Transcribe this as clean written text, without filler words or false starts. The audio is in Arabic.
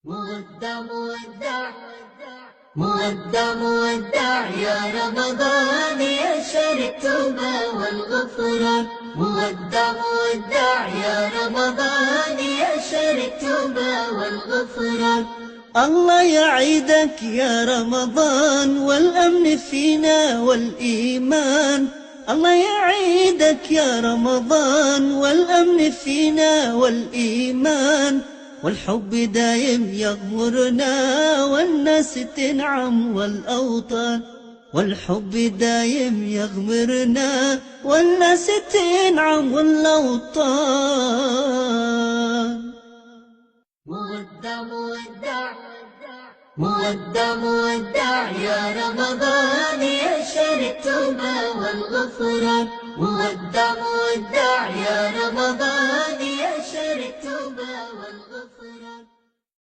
مودع مودع مودع مودع يا رمضان يا شهر التوبة والغفران. مودع مودع يا رمضان يا شهر التوبة والغفران. الله يعيدك يا رمضان والأمن فينا والإيمان. الله يعيدك يا رمضان والأمن فينا والإيمان. والحب دايم يغمرنا والناس تنعم والأوطان. والحب دايم يغمرنا والناس تنعم والأوطان. مودع مودع مودع مودع يا رمضان يا شهر التوبة والغفران. مودع مودع يا رمضان